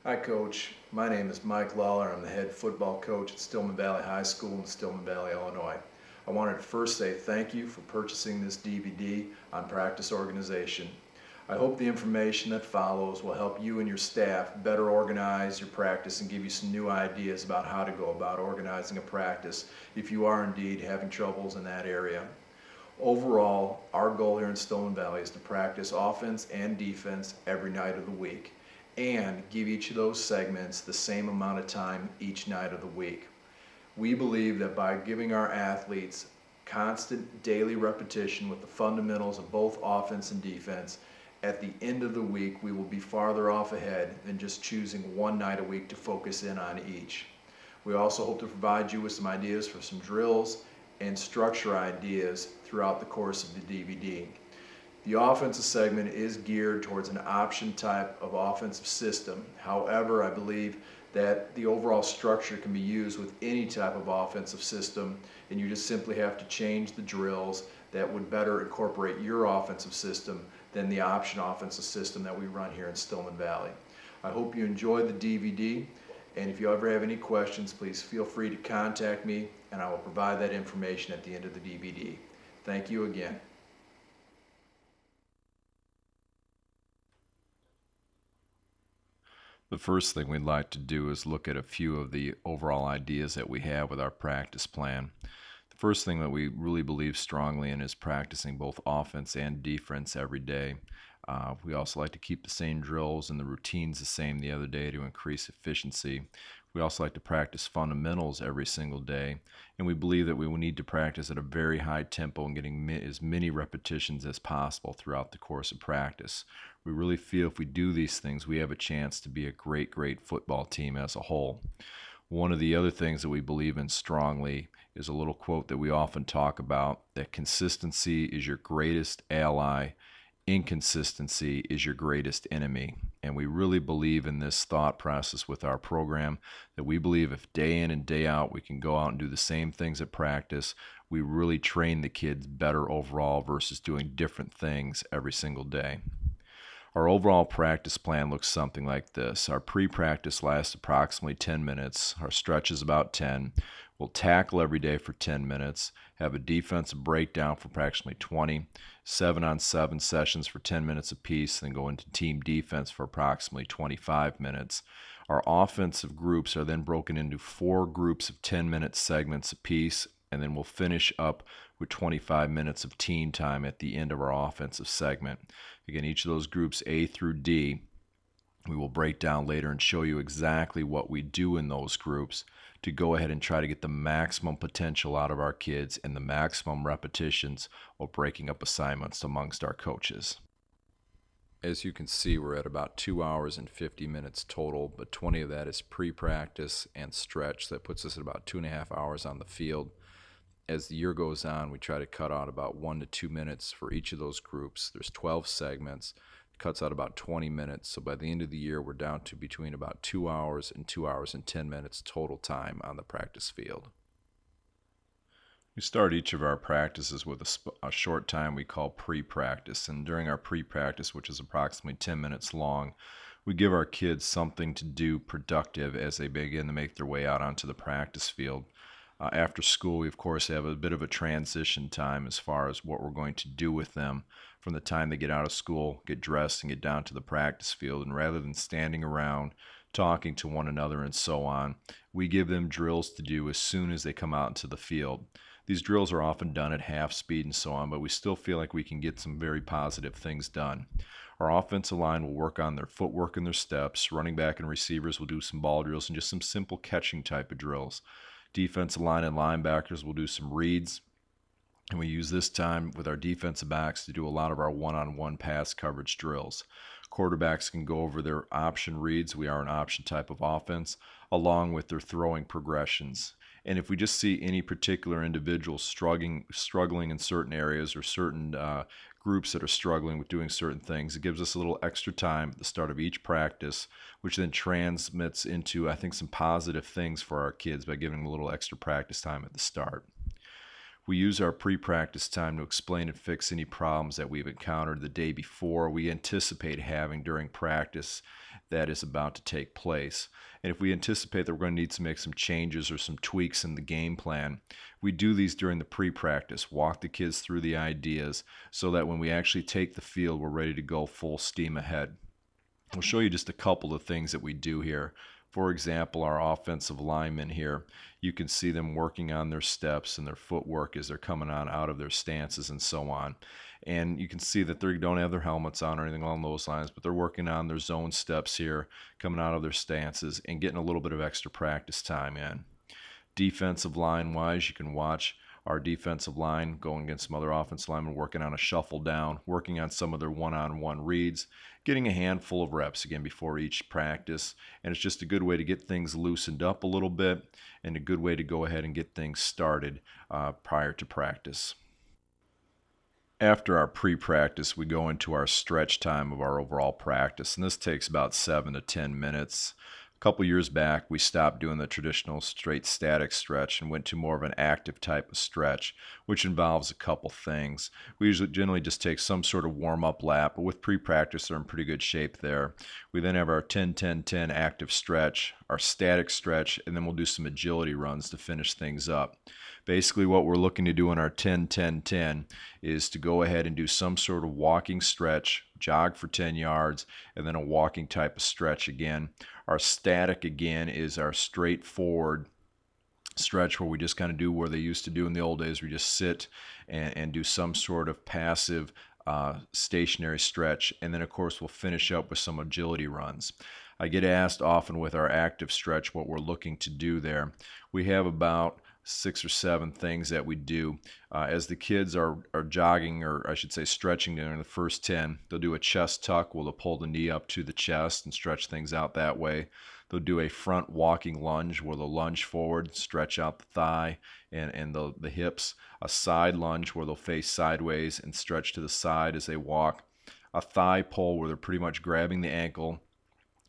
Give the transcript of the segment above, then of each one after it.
Hi, Coach. My name is Mike Lawler. I'm the head football coach at Stillman Valley High School in Stillman Valley, Illinois. I wanted to first say thank you for purchasing this DVD on practice organization. I hope the information that follows will help you and your staff better organize your practice and give you some new ideas about how to go about organizing a practice if you are indeed having troubles in that area. Overall, our goal here in Stillman Valley is to practice offense and defense every night of the week and give each of those segments the same amount of time each night of the week. We believe that by giving our athletes constant daily repetition with the fundamentals of both offense and defense, at the end of the week we will be farther off ahead than just choosing one night a week to focus in on each. We also hope to provide you with some ideas for some drills and structure ideas throughout the course of the DVD. The offensive segment is geared towards an option type of offensive system. However, I believe that the overall structure can be used with any type of offensive system, and you just simply have to change the drills that would better incorporate your offensive system than the option offensive system that we run here in Stillman Valley. I hope you enjoy the DVD, and if you ever have any questions, please feel free to contact me, and I will provide that information at the end of the DVD. Thank you again. The first thing we'd like to do is look at a few of the overall ideas that we have with our practice plan. The first thing that we really believe strongly in is practicing both offense and defense every day. We also like to keep the same drills and the routines the same the other day to increase efficiency. We also like to practice fundamentals every single day, and we believe that we will need to practice at a very high tempo and getting as many repetitions as possible throughout the course of practice. We really feel if we do these things, we have a chance to be a great football team as a whole. One of the other things that we believe in strongly is a little quote that we often talk about, that consistency is your greatest ally, inconsistency is your greatest enemy. And we really believe in this thought process with our program, that we believe if day in and day out we can go out and do the same things at practice, we really train the kids better overall versus doing different things every single day. Our overall practice plan looks something like this. Our pre-practice lasts approximately 10 minutes. Our stretch is about 10. We'll tackle every day for 10 minutes, have a defensive breakdown for approximately 20, 7-on-7 sessions for 10 minutes apiece, then go into team defense for approximately 25 minutes. Our offensive groups are then broken into 4 groups of 10-minute segments apiece, and then we'll finish up with 25 minutes of team time at the end of our offensive segment. Again, each of those groups A through D, we will break down later and show you exactly what we do in those groups to go ahead and try to get the maximum potential out of our kids and the maximum repetitions of breaking up assignments amongst our coaches. As you can see, we're at about 2 hours and 50 minutes total, but 20 of that is pre-practice and stretch. That puts us at about 2.5 hours on the field. As the year goes on, we try to cut out about 1 to 2 minutes for each of those groups. There's 12 segments. It cuts out about 20 minutes. So by the end of the year, we're down to between about 2 hours and 2 hours and 10 minutes total time on the practice field. We start each of our practices with a short time we call pre-practice. And during our pre-practice, which is approximately 10 minutes long, we give our kids something to do productive as they begin to make their way out onto the practice field. After school, we of course have a bit of a transition time as far as what we're going to do with them from the time they get out of school, get dressed, and get down to the practice field. And rather than standing around talking to one another and so on, we give them drills to do as soon as they come out into the field. These drills are often done at half speed and so on, but we still feel like we can get some very positive things done. Our offensive line will work on their footwork and their steps. Running back and receivers will do some ball drills and just some simple catching type of drills. Defensive line and linebackers will do some reads, and we use this time with our defensive backs to do a lot of our one-on-one pass coverage drills. Quarterbacks can go over their option reads. We are an option type of offense, along with their throwing progressions. And if we just see any particular individual struggling in certain areas or certain groups that are struggling with doing certain things, it gives us a little extra time at the start of each practice, which then transmits into, I think, some positive things for our kids by giving them a little extra practice time at the start. We use our pre-practice time to explain and fix any problems that we've encountered the day before we anticipate having during practice that is about to take place. And if we anticipate that we're going to need to make some changes or some tweaks in the game plan, we do these during the pre-practice, walk the kids through the ideas so that when we actually take the field, we're ready to go full steam ahead. I'll show you just a couple of things that we do here. For example, our offensive linemen here, you can see them working on their steps and their footwork as they're coming on out of their stances and so on. And you can see that they don't have their helmets on or anything along those lines, but they're working on their zone steps here, coming out of their stances and getting a little bit of extra practice time in. Defensive line wise, you can watch our defensive line going against some other offensive linemen working on a shuffle down, working on some of their one-on-one reads, getting a handful of reps again before each practice. And it's just a good way to get things loosened up a little bit and a good way to go ahead and get things started prior to practice. After our pre-practice, we go into our stretch time of our overall practice, and this takes about 7 to 10 minutes. A couple years back, we stopped doing the traditional straight static stretch and went to more of an active type of stretch, which involves a couple things. We usually generally just take some sort of warm-up lap, but with pre-practice, they're in pretty good shape there. We then have our 10-10-10 active stretch, our static stretch, and then we'll do some agility runs to finish things up. Basically, what we're looking to do in our 10-10-10 is to go ahead and do some sort of walking stretch, jog for 10 yards, and then a walking type of stretch again. Our static, again, is our straightforward stretch where we just kind of do where they used to do in the old days. We just sit and do some sort of passive stationary stretch. And then, of course, we'll finish up with some agility runs. I get asked often with our active stretch what we're looking to do there. We have about 6 or 7 things that we do. As the kids are jogging, or I should say stretching during the first 10, they'll do a chest tuck where they'll pull the knee up to the chest and stretch things out that way. They'll do a front walking lunge where they'll lunge forward, stretch out the thigh and the hips. A side lunge where they'll face sideways and stretch to the side as they walk. A thigh pull where they're pretty much grabbing the ankle,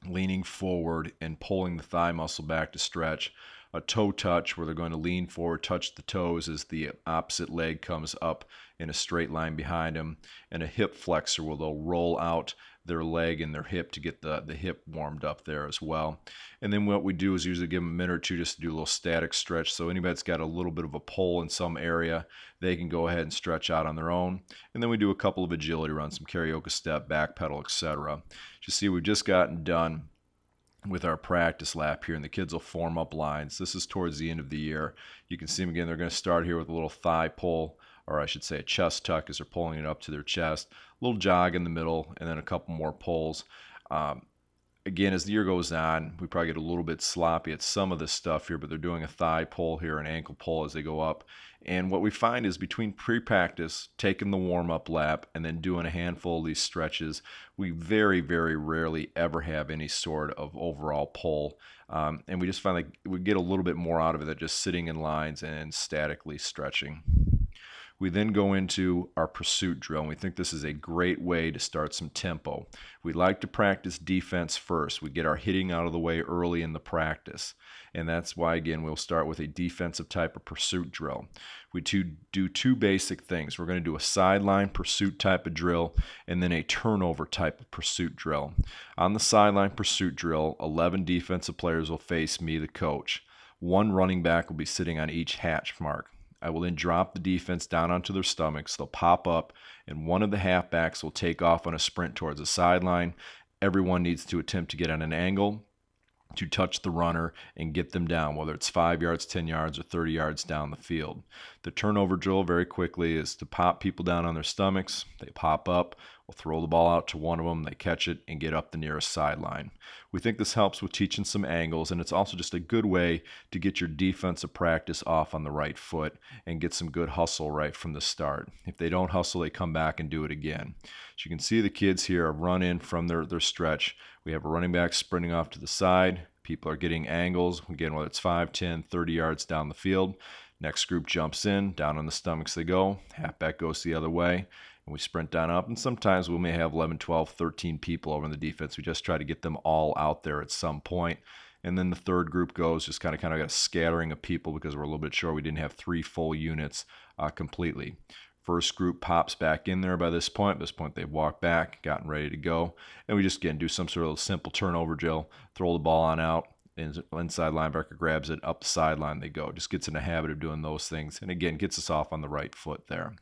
leaning forward and pulling the thigh muscle back to stretch. A toe touch where they're going to lean forward, touch the toes as the opposite leg comes up in a straight line behind them, and a hip flexor where they'll roll out their leg and their hip to get the hip warmed up there as well. And then what we do is usually give them a minute or two just to do a little static stretch. So anybody that's got a little bit of a pull in some area, they can go ahead and stretch out on their own. And then we do a couple of agility runs, some karaoke step, back pedal, etc. You see, we've just gotten done with our practice lap here, and the kids will form up lines. This is towards the end of the year. You can see them again. They're going to start here with a little thigh pull, or I should say a chest tuck as they're pulling it up to their chest, a little jog in the middle, and then a couple more pulls. Again, as the year goes on, we probably get a little bit sloppy at some of this stuff here, but they're doing a thigh pull here, an ankle pull as they go up. And what we find is between pre-practice, taking the warm-up lap, and then doing a handful of these stretches, we very, very rarely ever have any sort of overall pull. And we just find like we get a little bit more out of it than just sitting in lines and statically stretching. We then go into our pursuit drill, and we think this is a great way to start some tempo. We like to practice defense first. We get our hitting out of the way early in the practice, and that's why, again, we'll start with a defensive type of pursuit drill. We do 2 basic things. We're going to do a sideline pursuit type of drill and then a turnover type of pursuit drill. On the sideline pursuit drill, 11 defensive players will face me, the coach. 1 running back will be sitting on each hatch mark. I will then drop the defense down onto their stomachs. They'll pop up, and one of the halfbacks will take off on a sprint towards the sideline. Everyone needs to attempt to get on an angle to touch the runner and get them down, whether it's 5 yards, 10 yards, or 30 yards down the field. The turnover drill very quickly is to pop people down on their stomachs. They pop up. We'll throw the ball out to one of them. They catch it and get up the nearest sideline. We think this helps with teaching some angles, and it's also just a good way to get your defensive practice off on the right foot and get some good hustle right from the start. If they don't hustle, they come back and do it again. As you can see, the kids here have run in from their stretch. We have a running back sprinting off to the side. People are getting angles, again, whether it's 5, 10, 30 yards down the field. Next group jumps in, down on the stomachs they go. Halfback goes the other way, and we sprint down up. And sometimes we may have 11, 12, 13 people over in the defense. We just try to get them all out there at some point and then the third group goes, just kind of got a scattering of people because we're a little bit short. We didn't have 3 full units completely. First group pops back in there by this point. At this point, they've walked back, gotten ready to go. And we just, again, do some sort of simple turnover drill, throw the ball on out, and inside linebacker grabs it, up the sideline they go. Just gets in the habit of doing those things. And again, gets us off on the right foot there.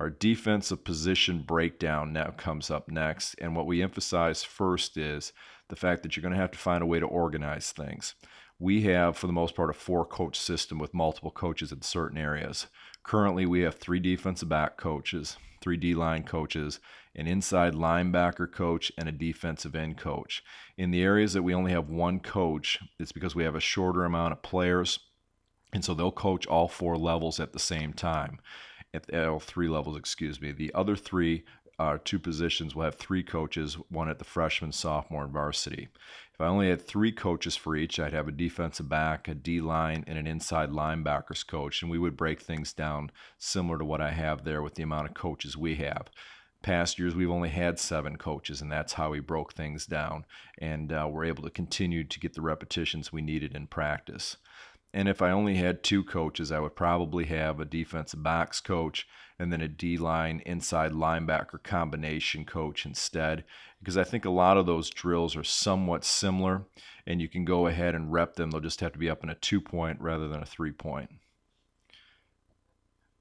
Our defensive position breakdown now comes up next. And what we emphasize first is the fact that you're going to have to find a way to organize things. We have, for the most part, a 4-coach system with multiple coaches in certain areas. Currently, we have 3 defensive back coaches, 3 D-line coaches, an inside linebacker coach, and a defensive end coach. In the areas that we only have 1 coach, it's because we have a shorter amount of players, and so they'll coach all 4 levels at the same time. All 3 levels, excuse me. The other 3 2 positions will have 3 coaches, one at the freshman, sophomore, and varsity. If I only had 3 coaches for each, I'd have a defensive back, a D-line, and an inside linebackers coach, and we would break things down similar to what I have there with the amount of coaches we have. Past years, we've only had 7 coaches, and that's how we broke things down, and we're able to continue to get the repetitions we needed in practice. And if I only had 2 coaches, I would probably have a defensive backs coach and then a D-line inside linebacker combination coach instead, because I think a lot of those drills are somewhat similar, and you can go ahead and rep them. They'll just have to be up in a 2-point rather than a 3-point.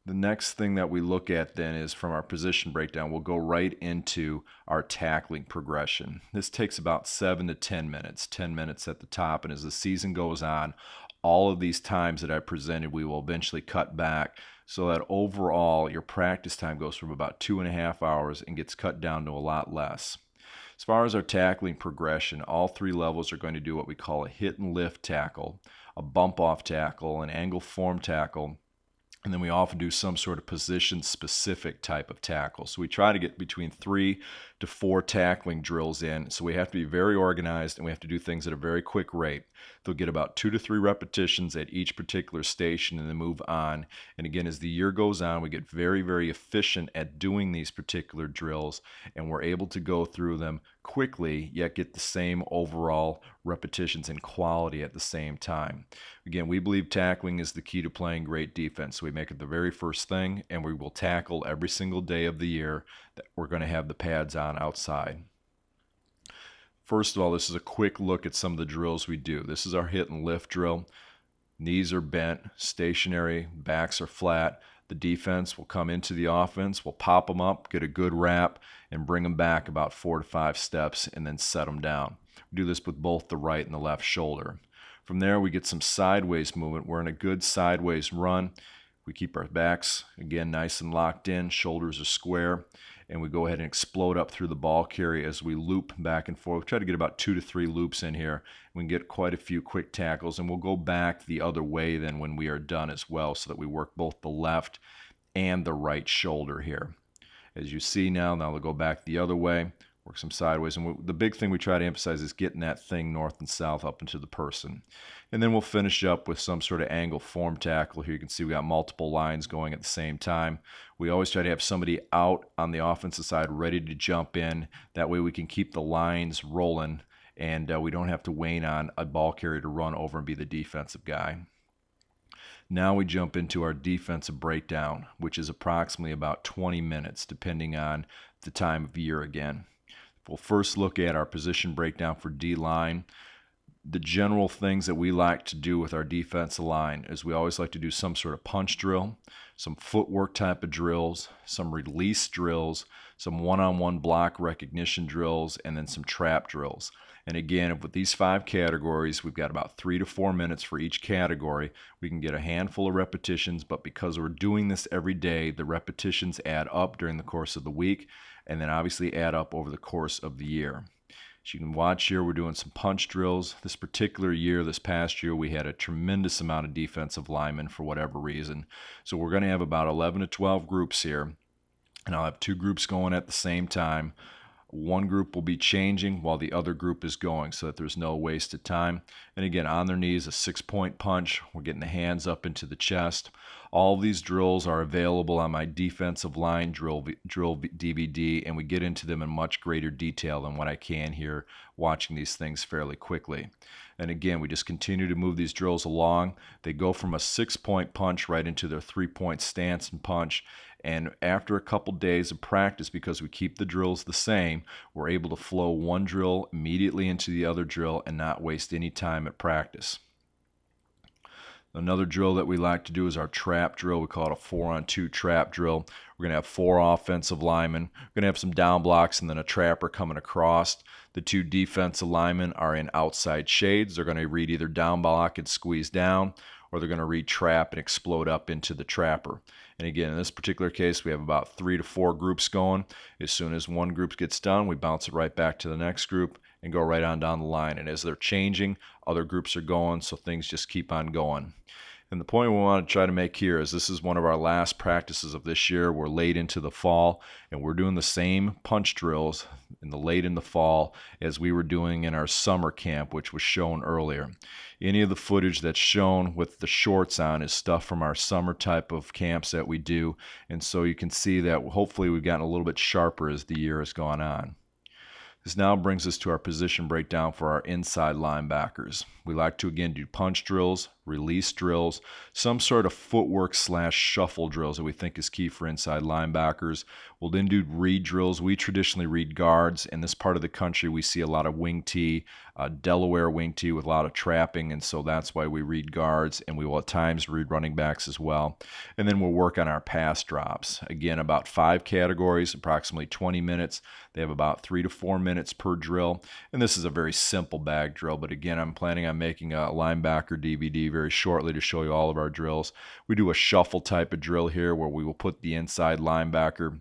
The next thing that we look at then is from our position breakdown, we'll go right into our tackling progression. This takes about 7 to 10 minutes, 10 minutes at the top, and as the season goes on, all of these times that I presented, we will eventually cut back so that overall your practice time goes from about 2.5 hours and gets cut down to a lot less. As far as our tackling progression, all 3 levels are going to do what we call a hit and lift tackle, a bump off tackle, an angle form tackle, and then we often do some sort of position-specific type of tackle. So we try to get between 3 to 4 tackling drills in. So we have to be very organized, and we have to do things at a very quick rate. They'll get about 2 to 3 repetitions at each particular station and then move on. And again, as the year goes on, we get very, very efficient at doing these particular drills, and we're able to go through them quickly, yet get the same overall repetitions and quality at the same time. Again, we believe tackling is the key to playing great defense. So we make it the very first thing, and we will tackle every single day of the year that we're going to have the pads on outside. First of all, this is a quick look at some of the drills we do. This is our hit and lift drill. Knees are bent, stationary, backs are flat. The defense will come into the offense, we'll pop them up, get a good wrap, and bring them back about 4 to 5 steps and then set them down. We do this with both the right and the left shoulder. From there, we get some sideways movement. We're in a good sideways run. We keep our backs, again, nice and locked in, shoulders are square, and we go ahead and explode up through the ball carrier as we loop back and forth. We try to get about 2 to 3 loops in here. We can get quite a few quick tackles, and we'll go back the other way then when we are done as well, so that we work both the left and the right shoulder here. As you see now they'll go back the other way, work some sideways, and the big thing we try to emphasize is getting that thing north and south up into the person. And then we'll finish up with some sort of angle form tackle. Here you can see we got multiple lines going at the same time. We always try to have somebody out on the offensive side ready to jump in. That way we can keep the lines rolling, and we don't have to wait on a ball carrier to run over and be the defensive guy. Now we jump into our defensive breakdown, which is approximately about 20 minutes, depending on the time of year again. We'll first look at our position breakdown for D-line. The general things that we like to do with our defensive line is we always like to do some sort of punch drill, some footwork type of drills, some release drills, some one-on-one block recognition drills, and then some trap drills. And again, with these 5 categories, we've got about 3 to 4 minutes for each category. We can get a handful of repetitions, but because we're doing this every day, the repetitions add up during the course of the week, and then obviously add up over the course of the year. As you can watch here, we're doing some punch drills. This particular year, this past year, we had a tremendous amount of defensive linemen for whatever reason. So we're going to have about 11 to 12 groups here, and I'll have 2 groups going at the same time. one group will be changing while the other group is going so that there's no waste of time. And again, on their knees, a 6-point punch. We're getting the hands up into the chest. All of these drills are available on my defensive line drill DVD, and we get into them in much greater detail than what I can here watching these things fairly quickly. And again, we just continue to move these drills along. They go from a 6-point punch right into their 3-point stance and punch. And after a couple days of practice, because we keep the drills the same, we're able to flow one drill immediately into the other drill and not waste any time at practice. Another drill that we like to do is our trap drill. We call it a 4-on-2 trap drill. We're going to have 4 offensive linemen. We're going to have some down blocks and then a trapper coming across. The 2 defensive linemen are in outside shades. They're going to read either down block and squeeze down, or they're going to read trap and explode up into the trapper. And again, in this particular case, we have about 3 to 4 groups going. As soon as one group gets done, we bounce it right back to the next group and go right on down the line. And as they're changing, other groups are going, so things just keep on going. And the point we want to try to make here is this is one of our last practices of this year. We're late into the fall, and we're doing the same punch drills late in the fall as we were doing in our summer camp, which was shown earlier. Any of the footage that's shown with the shorts on is stuff from our summer type of camps that we do. And so you can see that hopefully we've gotten a little bit sharper as the year has gone on. This now brings us to our position breakdown for our inside linebackers. We like to again do punch drills, release drills, some sort of footwork / shuffle drills that we think is key for inside linebackers. We'll then do read drills. We traditionally read guards. In this part of the country, we see a lot of wing tee, Delaware wing tee with a lot of trapping, and so that's why we read guards, and we will at times read running backs as well. And then we'll work on our pass drops. Again, about 5 categories, approximately 20 minutes. They have about 3 to 4 minutes per drill, and this is a very simple bag drill, but again, I'm planning on making a linebacker DVD very shortly to show you all of our drills. We do a shuffle type of drill here where we will put the inside linebacker,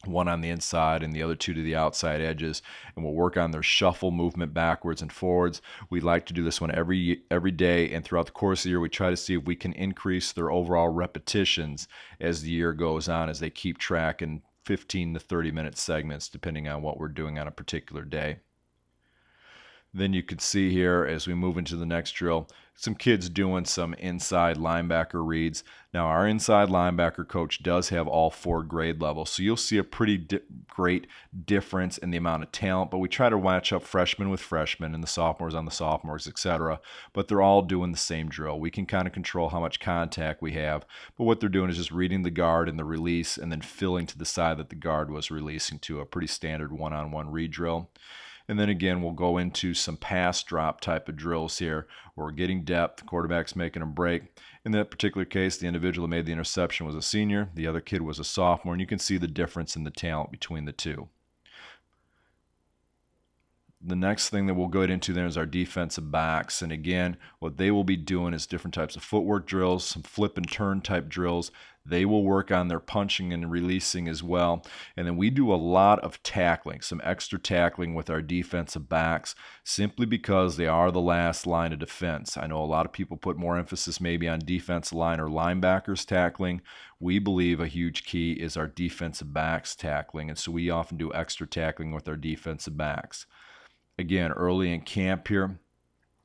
one on the inside and the other 2 to the outside edges, and we'll work on their shuffle movement backwards and forwards. We like to do this one every day, and throughout the course of the year we try to see if we can increase their overall repetitions as the year goes on, as they keep track in 15 to 30 minute segments depending on what we're doing on a particular day. Then you can see here as we move into the next drill, some kids doing some inside linebacker reads. Now our inside linebacker coach does have all 4 grade levels, so you'll see a pretty great difference in the amount of talent, but we try to match up freshmen with freshmen and the sophomores on the sophomores, etc. But they're all doing the same drill. We can kind of control how much contact we have, but what they're doing is just reading the guard and the release and then filling to the side that the guard was releasing to, a pretty standard one-on-one read drill. And then again, we'll go into some pass drop type of drills here where we're getting depth, quarterback's making a break. In that particular case, the individual who made the interception was a senior, the other kid was a sophomore, and you can see the difference in the talent between the two. The next thing that we'll go into there is our defensive backs. And again, what they will be doing is different types of footwork drills, some flip and turn type drills. They will work on their punching and releasing as well. And then we do a lot of tackling, some extra tackling with our defensive backs, simply because they are the last line of defense. I know a lot of people put more emphasis maybe on defensive line or linebackers tackling. We believe a huge key is our defensive backs tackling. And so we often do extra tackling with our defensive backs. Again, early in camp here,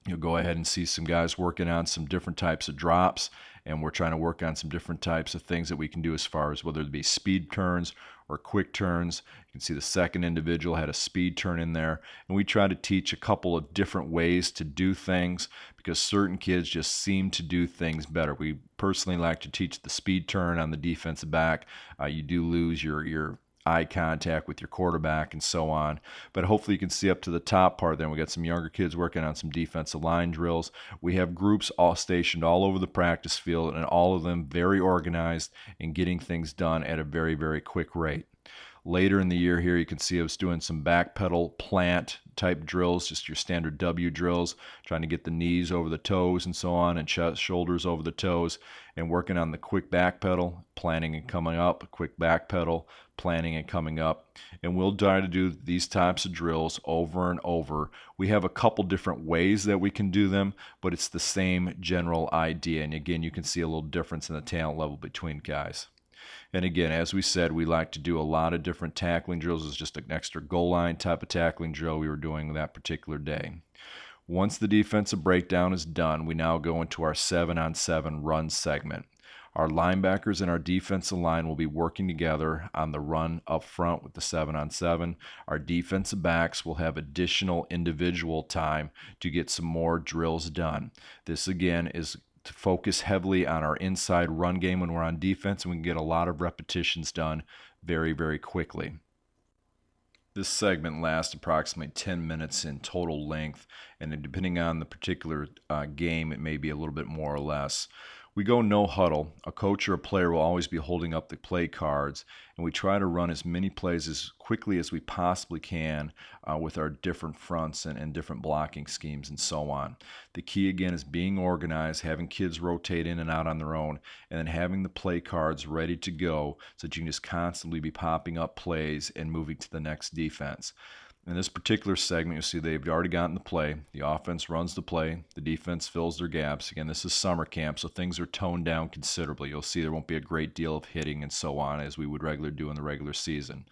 you'll go ahead and see some guys working on some different types of drops, and we're trying to work on some different types of things that we can do as far as whether it be speed turns or quick turns. You can see the second individual had a speed turn in there, and we try to teach a couple of different ways to do things because certain kids just seem to do things better. We personally like to teach the speed turn on the defensive back. You do lose your eye contact with your quarterback and so on. But hopefully you can see up to the top part there. We got some younger kids working on some defensive line drills. We have groups all stationed all over the practice field, and all of them very organized and getting things done at a very, very quick rate. Later in the year here, you can see us doing some back pedal plant type drills, just your standard W drills, trying to get the knees over the toes and so on, and shoulders over the toes, and working on the quick back pedal, planting and coming up, quick back pedal, planting and coming up. And we'll try to do these types of drills over and over. We have a couple different ways that we can do them, but it's the same general idea. And again, you can see a little difference in the talent level between guys. And again, as we said, we like to do a lot of different tackling drills. It's just an extra goal line type of tackling drill we were doing that particular day. Once the defensive breakdown is done, we now go into our 7-on-7 run segment. Our linebackers and our defensive line will be working together on the run up front with the 7-on-7. Our defensive backs will have additional individual time to get some more drills done. This again is to focus heavily on our inside run game when we're on defense, and we can get a lot of repetitions done very, very quickly. This segment lasts approximately 10 minutes in total length, and depending on the particular game, it may be a little bit more or less. We go no huddle. A coach or a player will always be holding up the play cards, and we try to run as many plays as quickly as we possibly can with our different fronts and different blocking schemes and so on. The key again is being organized, having kids rotate in and out on their own, and then having the play cards ready to go so that you can just constantly be popping up plays and moving to the next defense. In this particular segment, you'll see they've already gotten the play. The offense runs the play. The defense fills their gaps. Again, this is summer camp, so things are toned down considerably. You'll see there won't be a great deal of hitting and so on as we would regularly do in the regular season.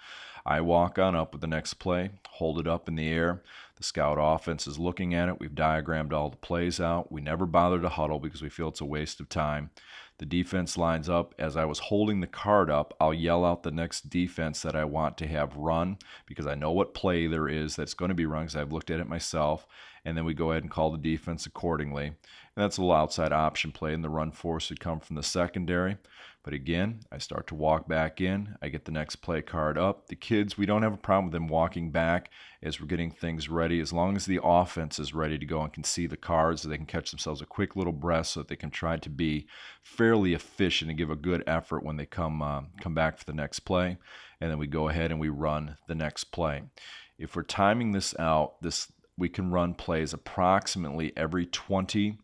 I walk on up with the next play, hold it up in the air. The scout offense is looking at it. We've diagrammed all the plays out. We never bother to huddle because we feel it's a waste of time. The defense lines up. As I was holding the card up, I'll yell out the next defense that I want to have run because I know what play there is that's going to be run because I've looked at it myself. And then we go ahead and call the defense accordingly. And that's a little outside option play, and the run force would come from the secondary. But again, I start to walk back in. I get the next play card up. The kids, we don't have a problem with them walking back as we're getting things ready. As long as the offense is ready to go and can see the cards, so they can catch themselves a quick little breath so that they can try to be fairly efficient and give a good effort when they come back for the next play. And then we go ahead and we run the next play. If we're timing this out, we can run plays approximately every 20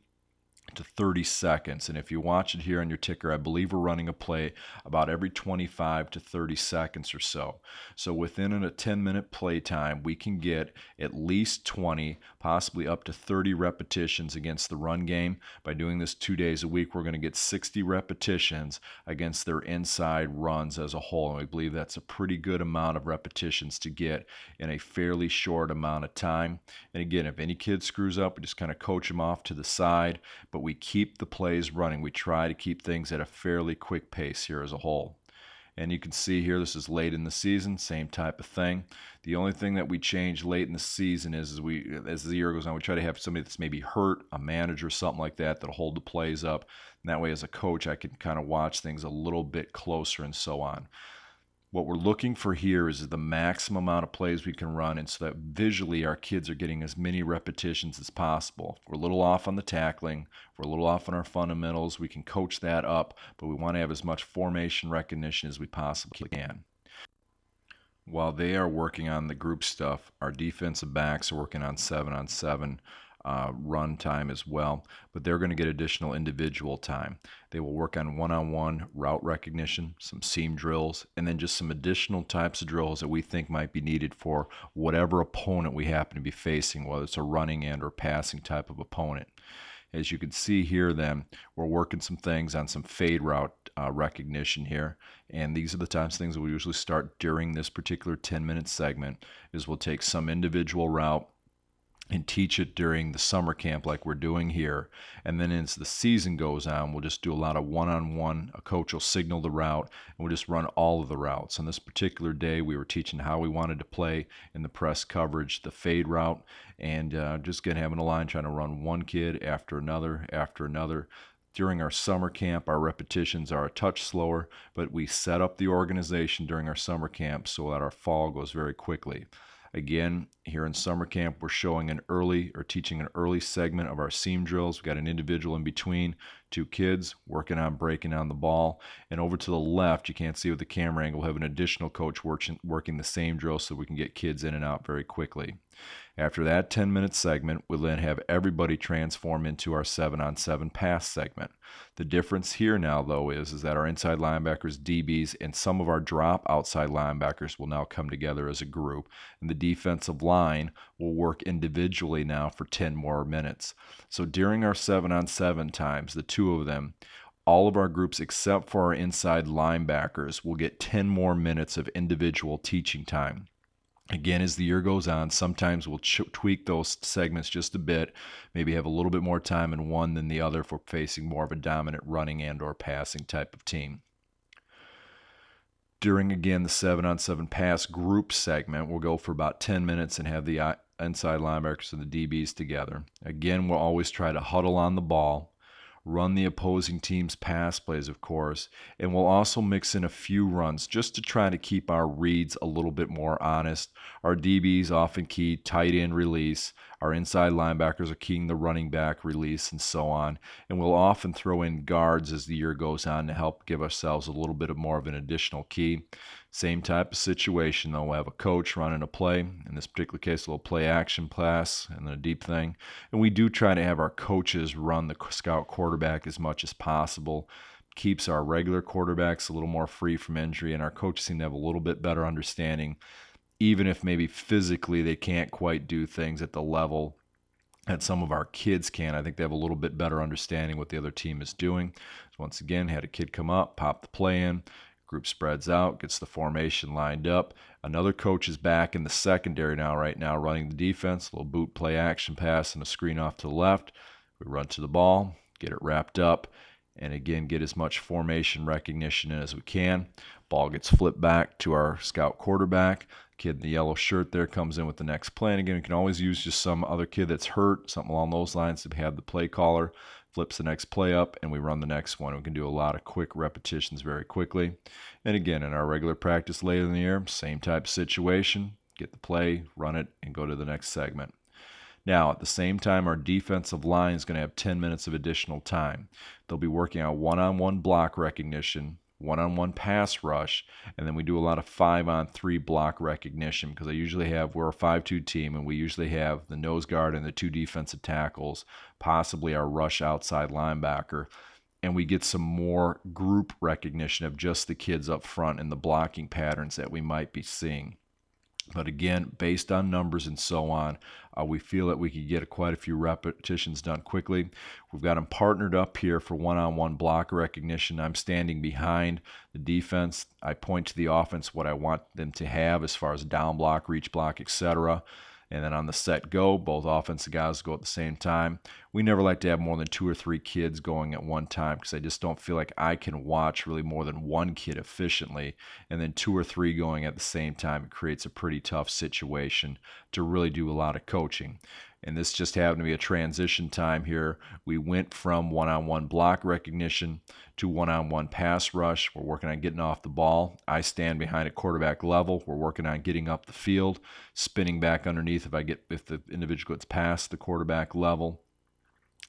to 30 seconds. And if you watch it here on your ticker, I believe we're running a play about every 25 to 30 seconds or so. So within a 10-minute play time, we can get at least 20, possibly up to 30 repetitions against the run game. By doing this 2 days a week, we're going to get 60 repetitions against their inside runs as a whole. And we believe that's a pretty good amount of repetitions to get in a fairly short amount of time. And again, if any kid screws up, we just kind of coach them off to the side, but we keep the plays running. We try to keep things at a fairly quick pace here as a whole. And you can see here, this is late in the season, same type of thing. The only thing that we change late in the season is as the year goes on, we try to have somebody that's maybe hurt, a manager, something like that, that'll hold the plays up. And that way, as a coach, I can kind of watch things a little bit closer and so on. What we're looking for here is the maximum amount of plays we can run, and so that visually our kids are getting as many repetitions as possible. If we're a little off on the tackling, if we're a little off on our fundamentals, we can coach that up, but we want to have as much formation recognition as we possibly can. While they are working on the group stuff, our defensive backs are working on 7-on-7 run time as well, but they're going to get additional individual time. They will work on one-on-one route recognition, some seam drills, and then just some additional types of drills that we think might be needed for whatever opponent we happen to be facing, whether it's a running and or passing type of opponent. As you can see here then, we're working some things on some fade route recognition here. And these are the types of things that we usually start during this particular 10-minute segment, is we'll take some individual route and teach it during the summer camp like we're doing here. And then as the season goes on, we'll just do a lot of one-on-one. A coach will signal the route, and we'll just run all of the routes. On this particular day, we were teaching how we wanted to play in the press coverage, the fade route, and just having a line trying to run one kid after another after another. During our summer camp, our repetitions are a touch slower, but we set up the organization during our summer camp so that our fall goes very quickly. Again, here in summer camp, we're showing teaching an early segment of our seam drills. We've got an individual in between, two kids working on breaking down the ball. And over to the left, you can't see with the camera angle, we'll have an additional coach working the same drill so we can get kids in and out very quickly. After that 10-minute segment, we'll then have everybody transform into our 7-on-7 pass segment. The difference here now, though, is that our inside linebackers, DBs, and some of our drop outside linebackers will now come together as a group, and the defensive line will work individually now for 10 more minutes. So during our 7-on-7 times, the two of them all of our groups except for our inside linebackers will get 10 more minutes of individual teaching time. Again, as the year goes on, sometimes we'll tweak those segments just a bit, maybe have a little bit more time in one than the other if we're facing more of a dominant running and or passing type of team. During, again, the 7-on-7 pass group segment, we'll go for about 10 minutes and have the inside linebackers and the DBs together. Again, we'll always try to huddle on the ball, run the opposing team's pass plays, of course, and we'll also mix in a few runs just to try to keep our reads a little bit more honest. Our DBs often key tight end release. Our inside linebackers are keying the running back release and so on. And we'll often throw in guards as the year goes on to help give ourselves a little bit of more of an additional key. Same type of situation, though. We'll have a coach running a play. In this particular case, a little play action pass and then a deep thing. And we do try to have our coaches run the scout quarterback as much as possible. Keeps our regular quarterbacks a little more free from injury, and our coaches seem to have a little bit better understanding, even if maybe physically they can't quite do things at the level that some of our kids can. I think they have a little bit better understanding what the other team is doing. So once again, had a kid come up, pop the play in, group spreads out, gets the formation lined up. Another coach is back in the secondary right now, running the defense, a little boot play action pass and a screen off to the left. We run to the ball, get it wrapped up, and again, get as much formation recognition in as we can. Ball gets flipped back to our scout quarterback. Kid in the yellow shirt there comes in with the next play. And again, we can always use just some other kid that's hurt, something along those lines to have the play caller, flips the next play up, and we run the next one. We can do a lot of quick repetitions very quickly. And again, in our regular practice later in the year, same type of situation. Get the play, run it, and go to the next segment. Now, at the same time, our defensive line is going to have 10 minutes of additional time. They'll be working on one-on-one block recognition, one-on-one pass rush, and then we do a lot of 5-on-3 block recognition because we're a 5-2 team, and we usually have the nose guard and the 2 defensive tackles, possibly our rush outside linebacker, and we get some more group recognition of just the kids up front and the blocking patterns that we might be seeing. But again, based on numbers and so on, we feel that we could get quite a few repetitions done quickly. We've got them partnered up here for one-on-one block recognition. I'm standing behind the defense. I point to the offense what I want them to have as far as down block, reach block, etc. And then on the set go, both offensive guys go at the same time. We never like to have more than 2 or 3 kids going at one time because I just don't feel like I can watch really more than one kid efficiently. And then 2 or 3 going at the same time, it creates a pretty tough situation to really do a lot of coaching. And this just happened to be a transition time here. We went from one-on-one block recognition to one-on-one pass rush. We're working on getting off the ball. I stand behind at quarterback level. We're working on getting up the field, spinning back underneath if the individual gets past the quarterback level,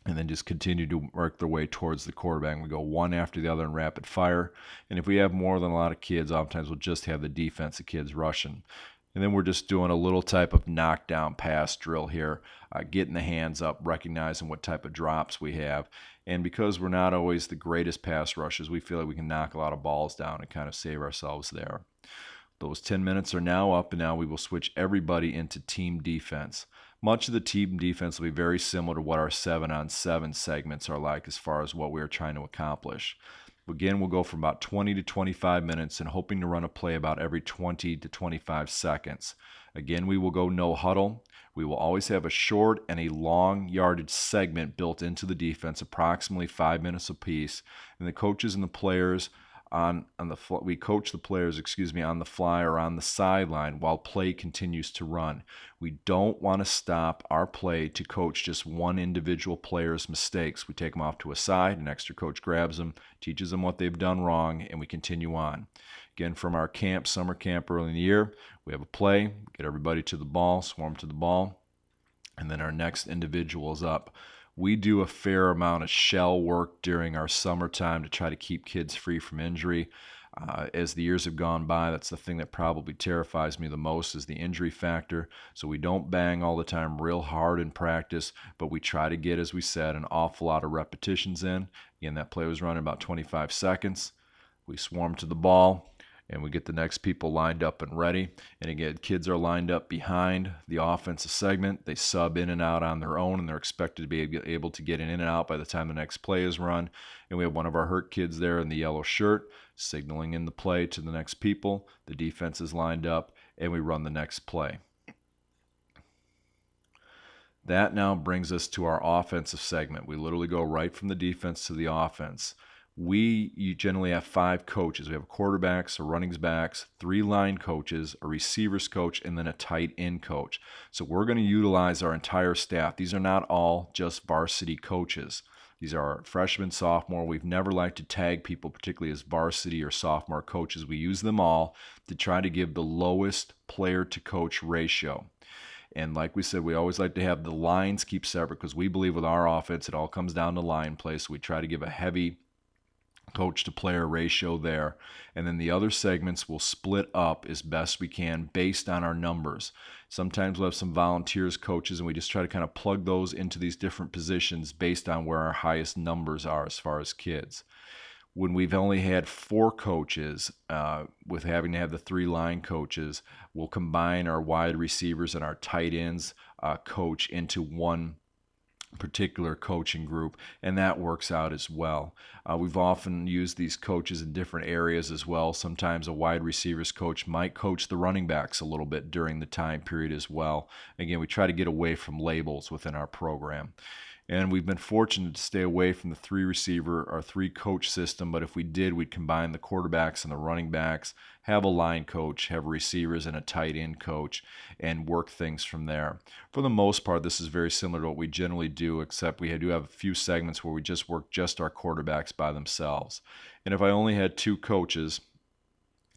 and then just continue to work their way towards the quarterback. We go one after the other in rapid fire. And if we have more than a lot of kids, oftentimes we'll just have the defensive kids rushing. And then we're just doing a little type of knockdown pass drill here, getting the hands up, recognizing what type of drops we have. And because we're not always the greatest pass rushers, we feel like we can knock a lot of balls down and kind of save ourselves there. Those 10 minutes are now up, and now we will switch everybody into team defense. Much of the team defense will be very similar to what our 7-on-7 segments are like as far as what we're trying to accomplish. Again, we'll go from about 20 to 25 minutes and hoping to run a play about every 20 to 25 seconds. Again, we will go no huddle. We will always have a short and a long yardage segment built into the defense, approximately 5 minutes apiece. And the coaches and the players we coach the players, on the fly or on the sideline while play continues to run. We don't want to stop our play to coach just one individual player's mistakes. We take them off to a side, an extra coach grabs them, teaches them what they've done wrong, and we continue on. Again, from our summer camp early in the year, we have a play, get everybody to the ball, swarm to the ball, and then our next individual is up. We do a fair amount of shell work during our summertime to try to keep kids free from injury. As the years have gone by, that's the thing that probably terrifies me the most is the injury factor. So we don't bang all the time real hard in practice, but we try to get, as we said, an awful lot of repetitions in. Again, that play was running about 25 seconds. We swarm to the ball. and we get the next people lined up and ready. And again, kids are lined up behind the offensive segment. They sub in and out on their own, and they're expected to be able to get in and out by the time the next play is run. And we have one of our hurt kids there in the yellow shirt signaling in the play to the next people. The defense is lined up, and we run the next play. That now brings us to our offensive segment. We literally go right from the defense to the offense. You generally have 5 coaches. We have quarterbacks, a running backs, 3 line coaches, a receivers coach, and then a tight end coach. So we're going to utilize our entire staff. These are not all just varsity coaches. These are freshmen, sophomore. We've never liked to tag people, particularly as varsity or sophomore coaches. We use them all to try to give the lowest player to coach ratio. And like we said, we always like to have the lines keep separate because we believe with our offense, it all comes down to line play. So we try to give a heavy coach to player ratio there. And then the other segments will split up as best we can based on our numbers. Sometimes we'll have some volunteers coaches, and we just try to kind of plug those into these different positions based on where our highest numbers are as far as kids. When we've only had 4 coaches, with having to have the 3 line coaches, we'll combine our wide receivers and our tight ends coach into one particular coaching group, and that works out as well. We've often used these coaches in different areas as well. Sometimes a wide receivers coach might coach the running backs a little bit during the time period as well. Again, we try to get away from labels within our program. And we've been fortunate to stay away from the 3 receiver or 3 coach system, but if we did, we'd combine the quarterbacks and the running backs, have a line coach, have receivers and a tight end coach, and work things from there. For the most part, this is very similar to what we generally do, except we do have a few segments where we just work just our quarterbacks by themselves. And if I only had 2 coaches,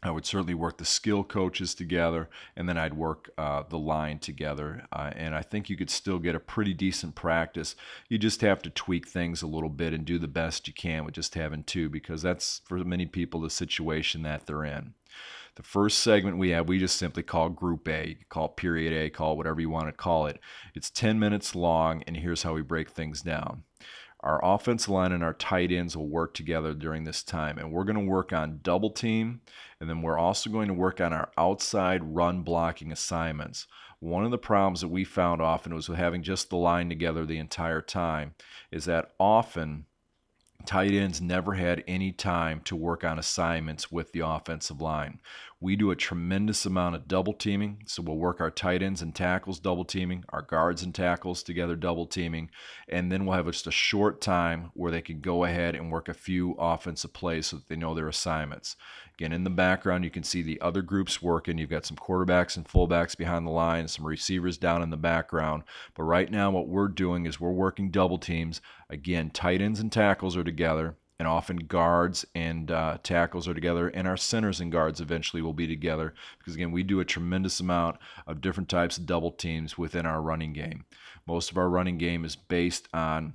I would certainly work the skill coaches together, and then I'd work the line together. And I think you could still get a pretty decent practice. You just have to tweak things a little bit and do the best you can with just having 2, because that's, for many people, the situation that they're in. The first segment we just simply call Group A. You can call it Period A, call it whatever you want to call it. It's 10 minutes long, and here's how we break things down. Our offensive line and our tight ends will work together during this time, and we're going to work on double team, and then we're also going to work on our outside run blocking assignments. One of the problems that we found often was with having just the line together the entire time is that often tight ends never had any time to work on assignments with the offensive line. We do a tremendous amount of double teaming, so we'll work our tight ends and tackles double teaming, our guards and tackles together double teaming, and then we'll have just a short time where they can go ahead and work a few offensive plays so that they know their assignments. Again, in the background, you can see the other groups working. You've got some quarterbacks and fullbacks behind the line, some receivers down in the background. But right now, what we're doing is we're working double teams. Again, tight ends and tackles are together, and often guards and tackles are together, and our centers and guards eventually will be together because, again, we do a tremendous amount of different types of double teams within our running game. Most of our running game is based on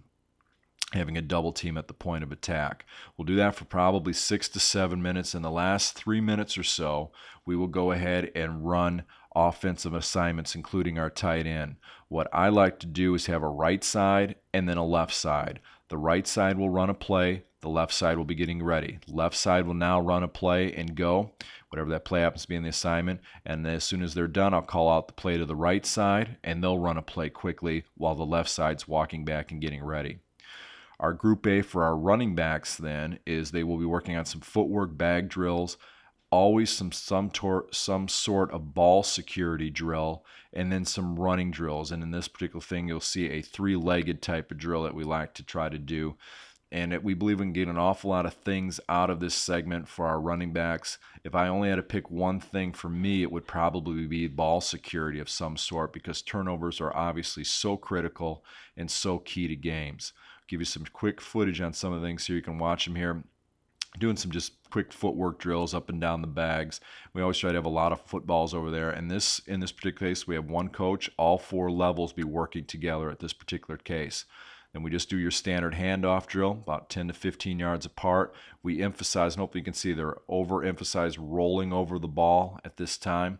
having a double team at the point of attack. We'll do that for probably 6 to 7 minutes. In the last 3 minutes or so, we will go ahead and run offensive assignments, including our tight end. What I like to do is have a right side and then a left side. The right side will run a play. The left side will be getting ready. Left side will now run a play and go, whatever that play happens to be in the assignment. And as soon as they're done, I'll call out the play to the right side, and they'll run a play quickly while the left side's walking back and getting ready. Our Group A for our running backs then is they will be working on some footwork bag drills, always some sort of ball security drill, and then some running drills. And in this particular thing, you'll see a 3-legged type of drill that we like to try to do. And we believe we can get an awful lot of things out of this segment for our running backs. If I only had to pick one thing for me, it would probably be ball security of some sort, because turnovers are obviously so critical and so key to games. I'll give you some quick footage on some of the things here. You can watch them here. Doing some just quick footwork drills up and down the bags. We always try to have a lot of footballs over there. And in this particular case, we have one coach, all 4 levels be working together at this particular case. Then we just do your standard handoff drill, about 10 to 15 yards apart. We emphasize, and hopefully you can see they're overemphasize rolling over the ball at this time.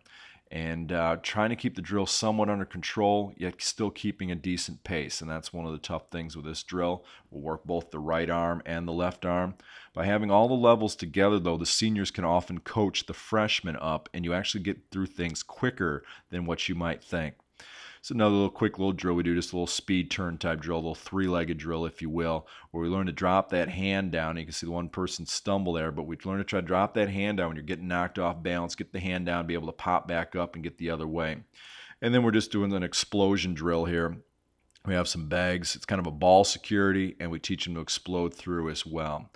and trying to keep the drill somewhat under control, yet still keeping a decent pace. And that's one of the tough things with this drill. We'll work both the right arm and the left arm. By having all the levels together, though, the seniors can often coach the freshmen up, and you actually get through things quicker than what you might think. So another quick little drill we do, just a little speed turn type drill, a little three-legged drill, if you will, where we learn to drop that hand down. You can see the one person stumble there, but we learn to try to drop that hand down when you're getting knocked off balance, get the hand down, be able to pop back up and get the other way. And then we're just doing an explosion drill here. We have some bags. It's kind of a ball security, and we teach them to explode through as well.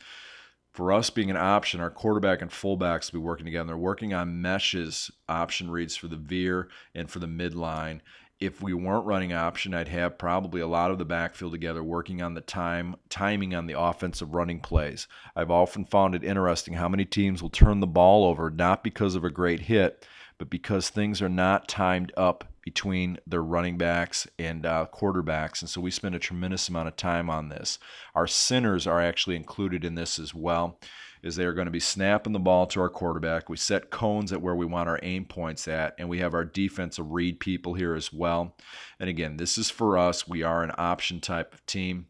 For us being an option, our quarterback and fullbacks will be working together. They're working on meshes, option reads for the veer and for the midline. If we weren't running option, I'd have probably a lot of the backfield together working on the timing on the offensive running plays. I've often found it interesting how many teams will turn the ball over, not because of a great hit, but because things are not timed up between their running backs and quarterbacks. And so we spend a tremendous amount of time on this. Our centers are actually included in this as well, is they are going to be snapping the ball to our quarterback. We set cones at where we want our aim points at, and we have our defensive read people here as well. And again, this is for us. We are an option type of team.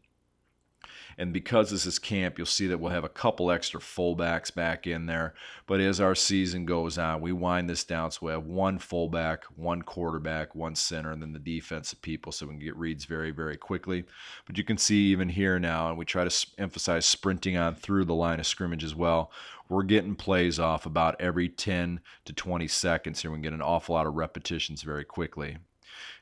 And because this is camp, you'll see that we'll have a couple extra fullbacks back in there. But as our season goes on, we wind this down so we have one fullback, one quarterback, one center, and then the defensive people so we can get reads very, very quickly. But you can see even here now, and we try to emphasize sprinting on through the line of scrimmage as well. We're getting plays off about every 10 to 20 seconds here. We can get an awful lot of repetitions very quickly.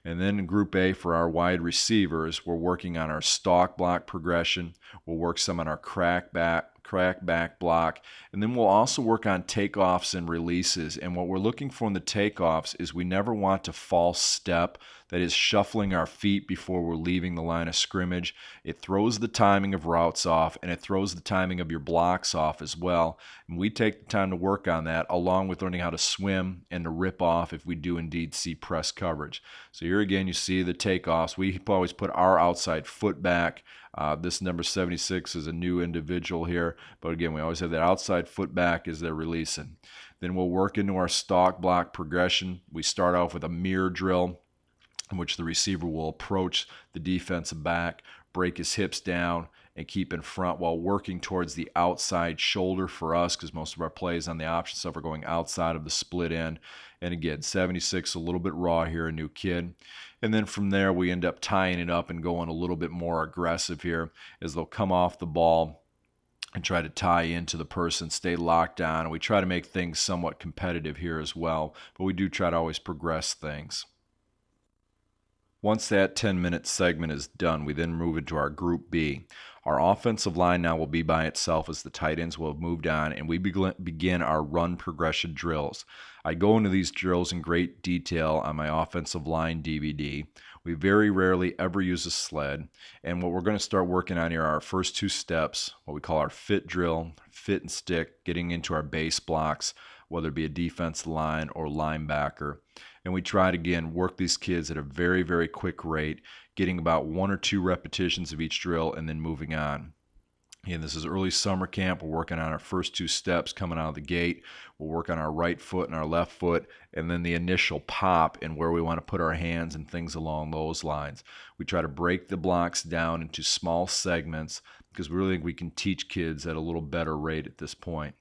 And then in Group A for our wide receivers, we're working on our stalk block progression. We'll work some on our crack back block. And then we'll also work on takeoffs and releases. And what we're looking for in the takeoffs is we never want to false step, that is shuffling our feet before we're leaving the line of scrimmage. It throws the timing of routes off, and it throws the timing of your blocks off as well. And we take the time to work on that, along with learning how to swim and to rip off if we do indeed see press coverage. So here again, you see the takeoffs. We always put our outside foot back. This number 76 is a new individual here, but again, we always have that outside foot back as they're releasing. Then we'll work into our stalk block progression. We start off with a mirror drill, in which the receiver will approach the defensive back, break his hips down, and keep in front while working towards the outside shoulder for us, because most of our plays on the option stuff are going outside of the split end. And again, 76, a little bit raw here, a new kid. And then from there, we end up tying it up and going a little bit more aggressive here as they'll come off the ball and try to tie into the person, stay locked down. And we try to make things somewhat competitive here as well, but we do try to always progress things. Once that 10-minute segment is done, we then move into our Group B. Our offensive line now will be by itself as the tight ends will have moved on, and we begin our run progression drills. I go into these drills in great detail on my offensive line DVD. We very rarely ever use a sled, and what we're going to start working on here are our first two steps, what we call our fit drill, fit and stick, getting into our base blocks, whether it be a defensive line or linebacker. And we try to, again, work these kids at a very, very quick rate, getting about 1 or 2 repetitions of each drill and then moving on. Again, this is early summer camp. We're working on our first 2 steps coming out of the gate. We'll work on our right foot and our left foot, and then the initial pop and where we want to put our hands and things along those lines. We try to break the blocks down into small segments because we really think we can teach kids at a little better rate at this point.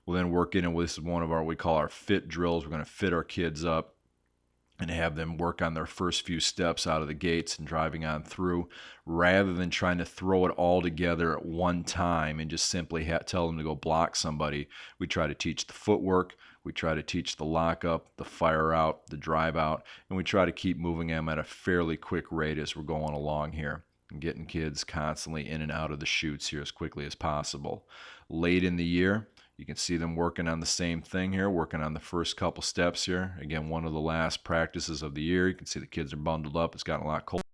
We'll then work in, and this is one of our, we call our fit drills. We're going to fit our kids up and have them work on their first few steps out of the gates and driving on through, rather than trying to throw it all together at one time and just simply tell them to go block somebody. We try to teach the footwork, we try to teach the lockup, the fire out, the drive out, and we try to keep moving them at a fairly quick rate as we're going along here and getting kids constantly in and out of the chutes here as quickly as possible. Late in the year, you can see them working on the same thing here, working on the first couple steps here. Again, one of the last practices of the year. You can see the kids are bundled up. It's gotten a lot cold.